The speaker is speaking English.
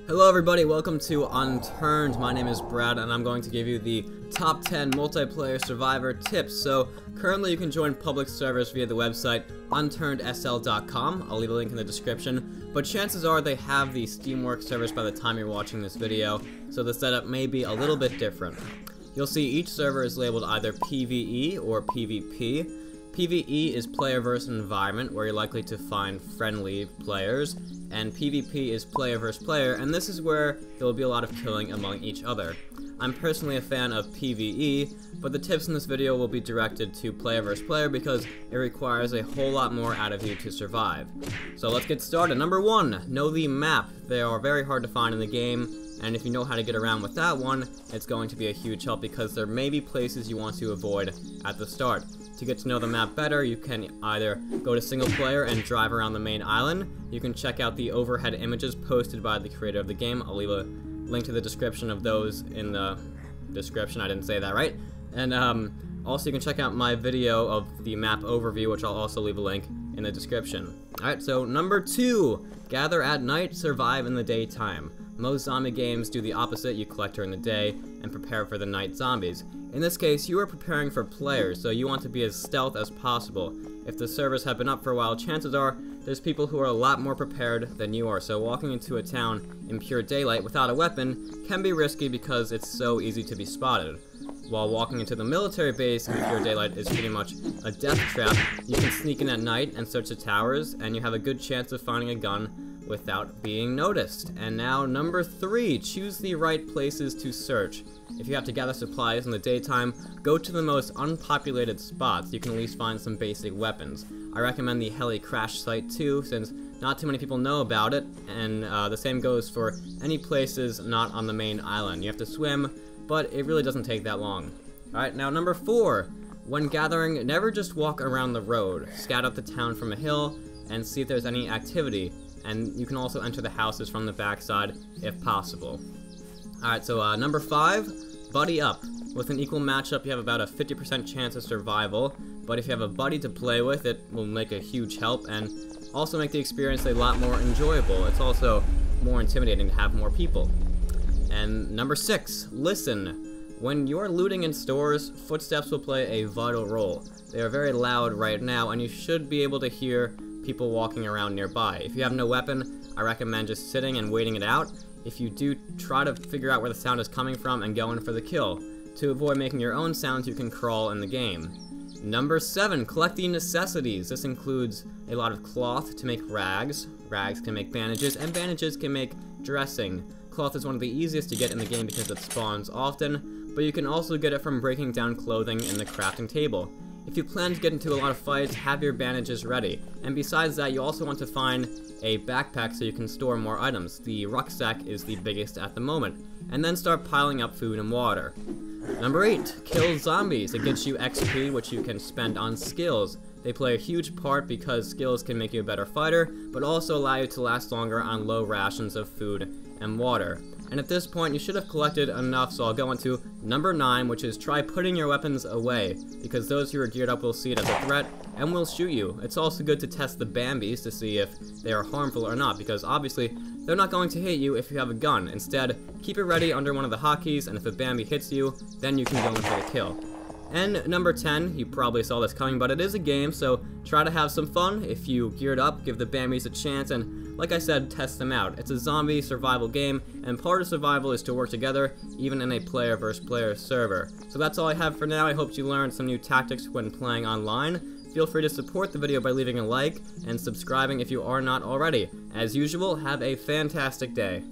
Hello everybody, welcome to Unturned. My name is Brad and I'm going to give you the top 10 multiplayer survivor tips. So currently you can join public servers via the website unturnedSL.com. I'll leave a link in the description, but chances are they have the Steamworks servers by the time you're watching this video, so the setup may be a little bit different. You'll see each server is labeled either PvE or PvP. PvE is player versus environment, where you're likely to find friendly players, and PvP is player versus player, and this is where there will be a lot of killing among each other. I'm personally a fan of PvE, but the tips in this video will be directed to player versus player because it requires a whole lot more out of you to survive. So let's get started. Number 1, know the map. They are very hard to find in the game, and if you know how to get around with that one, it's going to be a huge help because there may be places you want to avoid at the start. To get to know the map better, you can either go to single player and drive around the main island. You can check out the overhead images posted by the creator of the game. I'll leave a link to the description of those in the description. I didn't say that right. And also you can check out my video of the map overview, which I'll also leave a link in the description. Alright, so number 2, gather at night, survive in the daytime. Most zombie games do the opposite. You collect during the day and prepare for the night zombies. In this case, you are preparing for players, so you want to be as stealth as possible. If the servers have been up for a while, chances are there's people who are a lot more prepared than you are, so walking into a town in pure daylight without a weapon can be risky because it's so easy to be spotted. While walking into the military base in pure daylight is pretty much a death trap, you can sneak in at night and search the towers, and you have a good chance of finding a gun without being noticed. And now number 3, choose the right places to search. If you have to gather supplies in the daytime, go to the most unpopulated spots. You can at least find some basic weapons. I recommend the heli crash site too, since not too many people know about it, and the same goes for any places not on the main island. You have to swim, but it really doesn't take that long. Alright, now number 4, when gathering, never just walk around the road. Scout out the town from a hill and see if there's any activity, and you can also enter the houses from the backside if possible. Alright, so number 5, buddy up. With an equal matchup, you have about a 50% chance of survival, but if you have a buddy to play with, it will make a huge help and also make the experience a lot more enjoyable. It's also more intimidating to have more people. And number 6, listen. When you're looting in stores, footsteps will play a vital role. They are very loud right now, and you should be able to hear people walking around nearby. If you have no weapon, I recommend just sitting and waiting it out. If you do, try to figure out where the sound is coming from and go in for the kill. To avoid making your own sounds, you can crawl in the game. Number 7, collecting necessities. This includes a lot of cloth to make rags. Rags can make bandages, and bandages can make dressing. Cloth is one of the easiest to get in the game because it spawns often, but you can also get it from breaking down clothing in the crafting table. If you plan to get into a lot of fights, have your bandages ready. And besides that, you also want to find a backpack so you can store more items. The rucksack is the biggest at the moment. And then start piling up food and water. Number 8, kill zombies. It gets you XP, which you can spend on skills. They play a huge part because skills can make you a better fighter, but also allow you to last longer on low rations of food and water. And at this point, you should have collected enough, so I'll go into number 9, which is try putting your weapons away, because those who are geared up will see it as a threat and will shoot you. It's also good to test the Bambis to see if they are harmful or not, because obviously they're not going to hit you if you have a gun. Instead, keep it ready under one of the hotkeys, and if a Bambi hits you, then you can go in for the kill. And number 10, you probably saw this coming, but it is a game, so try to have some fun. If you geared up, give the Bambis a chance, and like I said, test them out. It's a zombie survival game, and part of survival is to work together, even in a player versus player server. So that's all I have for now. I hope you learned some new tactics when playing online. Feel free to support the video by leaving a like and subscribing if you are not already. As usual, have a fantastic day.